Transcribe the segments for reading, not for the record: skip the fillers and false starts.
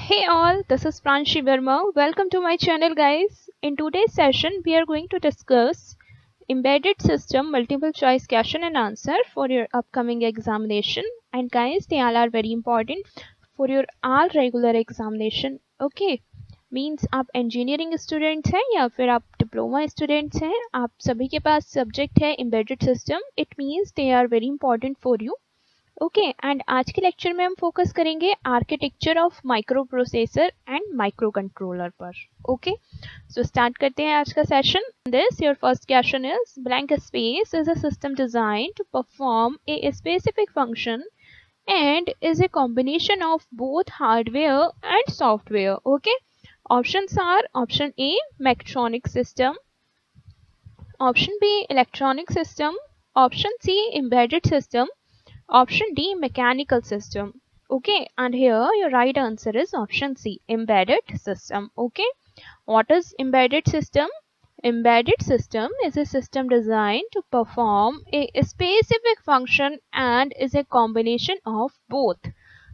Hey all, this is Pranshi Verma. Welcome to my channel guys. In today's session, we are going to discuss embedded system multiple choice question and answer for your upcoming examination. And guys, they all are very important for your all regular examination. Okay, means आप engineering students हैं या फिर आप diploma students हैं, आप सभी के पास subject है embedded system. It means they are very important for you. Okay and आज के लेक्चर में हम फोकस करेंगे architecture of microprocessor and microcontroller पर. ओके सो स्टार्ट करते हैं आज का session. This your first question is blank space is a system design to perform a specific function and is a combination of both hardware and software. Okay, options are option A mechatronic system, option B electronic system, option C embedded system, option D mechanical system. Okay, and here your right answer is option C embedded system. Okay, what is embedded system? Embedded system is a system designed to perform a specific function and is a combination of both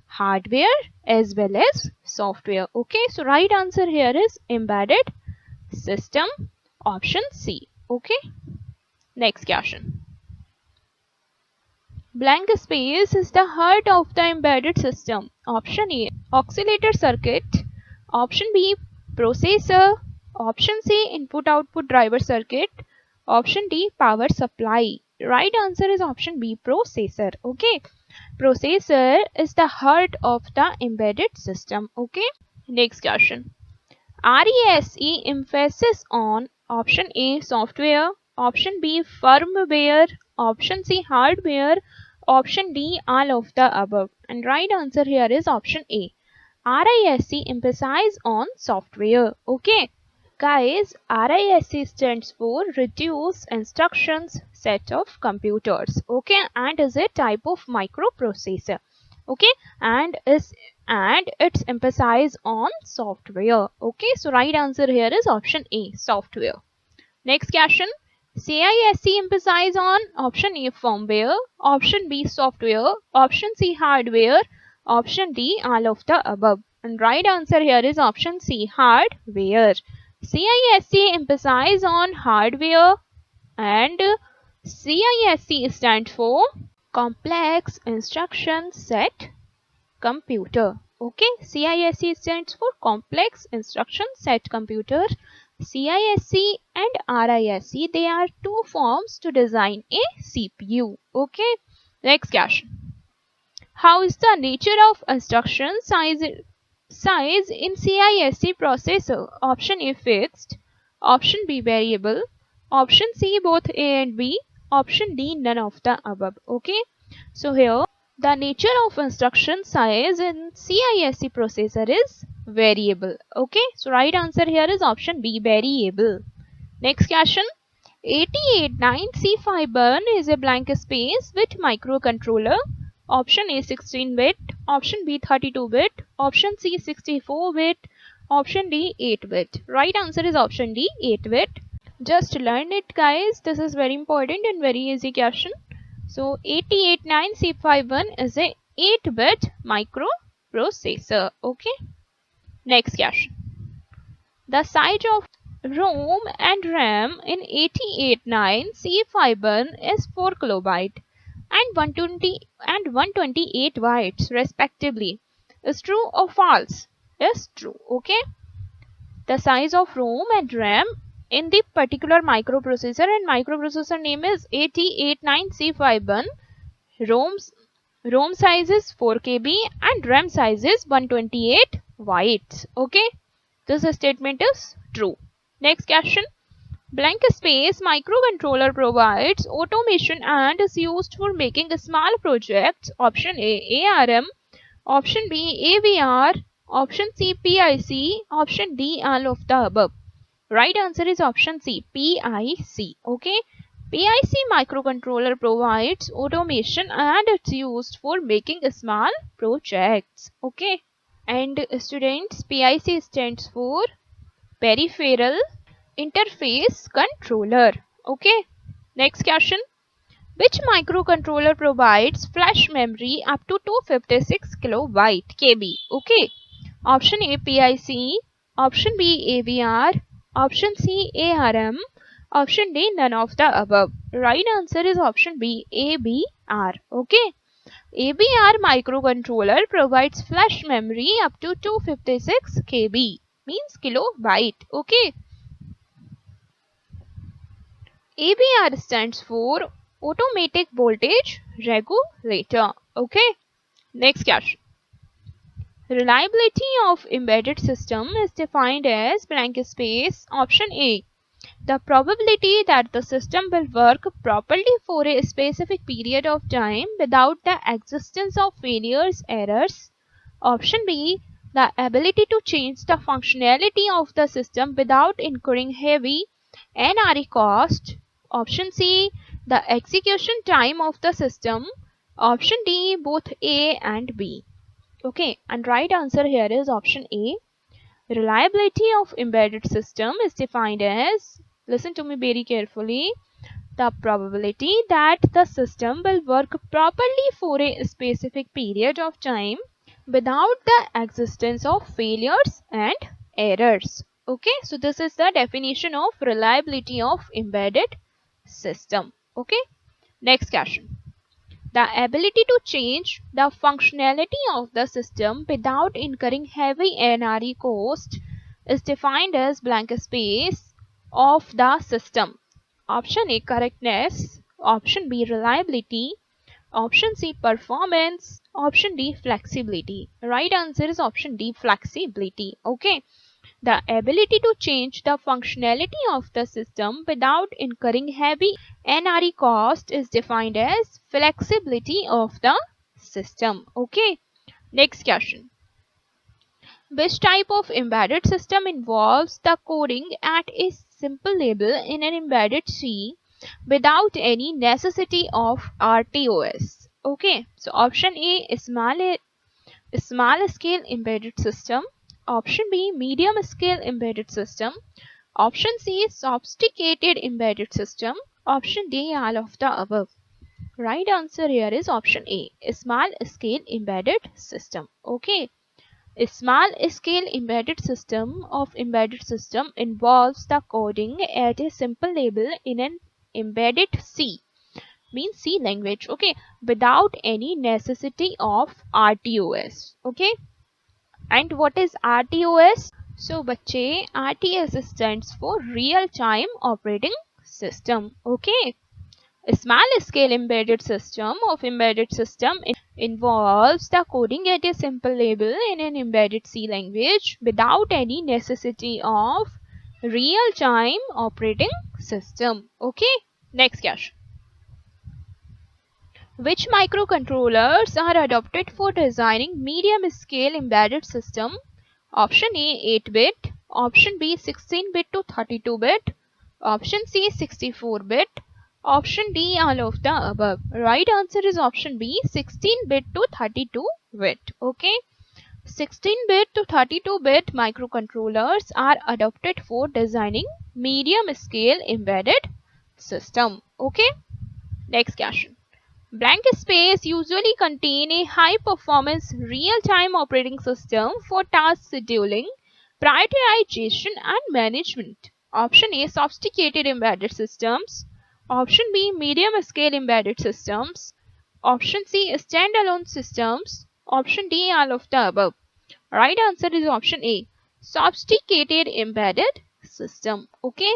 hardware as well as software. Okay, so right answer here is embedded system, option C. Okay, next question. Blank space is the heart of the embedded system. Option A oscillator circuit, option B processor, option C input output driver circuit, option D power supply. Right answer is option B processor. Okay, processor is the heart of the embedded system. Okay, next question. RESE emphasis on option A software, option B firmware, option C hardware, option D all of the above. And right answer here is option A. RISC emphasize on software. Okay, guys, RISC stands for Reduced Instructions Set of Computers. Okay, and is a type of microprocessor. Okay, and it's emphasize on software. Okay, so right answer here is option A software. Next question. CISC emphasize on option A firmware, option B software, option C hardware, option D all of the above. And right answer here is option C hardware. CISC emphasize on hardware and CISC stands for Complex Instruction Set Computer. Okay, CISC stands for Complex Instruction Set Computer. CISC and RISC, they are two forms to design a CPU. Okay, next question. How is the nature of instruction size in CISC processor? Option A fixed, option B variable, option C both A and B, option D none of the above. Okay, so here the nature of instruction size in CISC processor is variable. Okay, so right answer here is option B variable. Next question. 8089C5 button is a blank space with microcontroller. Option A 16-bit, option B 32-bit, option C 64-bit, option D 8-bit. Right answer is option D 8-bit. Just learn it guys, this is very important and very easy question. So 8089C51 is a 8-bit microprocessor. Okay, next question. The size of ROM and RAM in 8089C51 is 4 kilobyte and 128 bytes respectively. Is true or false? Is true. Okay, the size of ROM and RAM in the particular microprocessor, and microprocessor name is 8089C51. ROM size is 4 KB and RAM size is 128 bytes. Okay, this statement is true. Next question. Blank space microcontroller provides automation and is used for making small projects. Option A ARM, option B AVR, option C PIC, option D all of the above. Right answer is option C PIC. Okay, PIC microcontroller provides automation and it's used for making small projects. Okay, and students, PIC stands for Peripheral Interface Controller. Okay, next question. Which microcontroller provides flash memory up to 256 KB? Okay, Option A PIC, option B AVR, option C ARM, option D none of the above. Right answer is option B ABR. Okay. ABR microcontroller provides flash memory up to 256 KB, means kilobyte. Okay. ABR stands for automatic voltage regulator. Okay. Next question. Reliability of embedded system is defined as blank space. Option A. The probability that the system will work properly for a specific period of time without the existence of failures, errors. Option B. The ability to change the functionality of the system without incurring heavy NRE cost. Option C. The execution time of the system. Option D. Both A and B. Okay, and right answer here is option A. Reliability of embedded system is defined as, listen to me very carefully, the probability that the system will work properly for a specific period of time without the existence of failures and errors. Okay, so this is the definition of reliability of embedded system. Okay, next question. The ability to change the functionality of the system without incurring heavy NRE cost is defined as blank space of the system. Option A correctness, option B reliability, option C performance, option D flexibility. Right answer is option D flexibility. Okay. The ability to change the functionality of the system without incurring heavy NRE cost is defined as flexibility of the system. Okay. Next question. Which type of embedded system involves the coding at a simple level in an embedded C without any necessity of RTOS? Okay. So option A is small scale embedded system. Option B medium scale embedded system. Option C sophisticated embedded system. Option D all of the above. Right answer here is option A, small scale embedded system. Okay. A small scale embedded system involves the coding at a simple level in an embedded C, means C language, okay, without any necessity of RTOS. Okay. And what is RTOS? So बच्चे, RTOS stands for real time operating system. Okay. A small scale embedded system involves the coding at a simple level in an embedded C language without any necessity of real time operating system. Okay. Next question. Which microcontrollers are adopted for designing medium scale embedded system? Option A 8-bit, option B 16-bit to 32-bit, option C 64-bit, option D all of the above. Right answer is option B 16-bit to 32-bit. Okay. 16-bit to 32-bit microcontrollers are adopted for designing medium scale embedded system. Okay. Next question. Blank space usually contain a high-performance real-time operating system for task scheduling, prioritization, and management. Option A sophisticated embedded systems. Option B medium-scale embedded systems. Option C standalone systems. Option D all of the above. Right answer is option A sophisticated embedded system. Okay.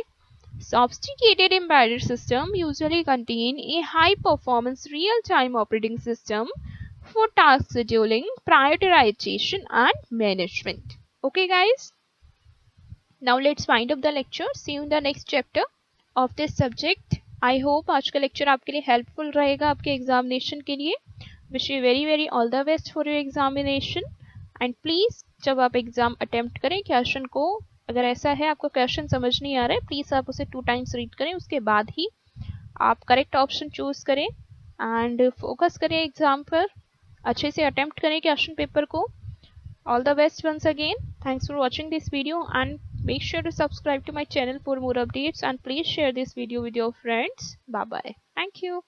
Sophisticated embedded system usually contain a high-performance real-time operating system for task scheduling, prioritization, and management. Okay, guys. Now let's wind up the lecture. See you in the next chapter of this subject. I hope आज का lecture आपके लिए helpful रहेगा आपके examination के लिए. Wish you very all the best for your examination. And please जब आप एग्जाम अटेम्प्ट करें क्वेश्चन को, अगर ऐसा है आपको क्वेश्चन समझ नहीं आ रहा है, प्लीज़ आप उसे 2 टाइम्स रीड करें, उसके बाद ही आप करेक्ट ऑप्शन चूज करें एंड फोकस करें एग्जाम पर, अच्छे से अटेम्प्ट करें क्वेश्चन पेपर को. All the best once again. Thanks for watching this video and make sure to subscribe to my channel for more updates and please share this video with your friends. Bye bye. Thank you.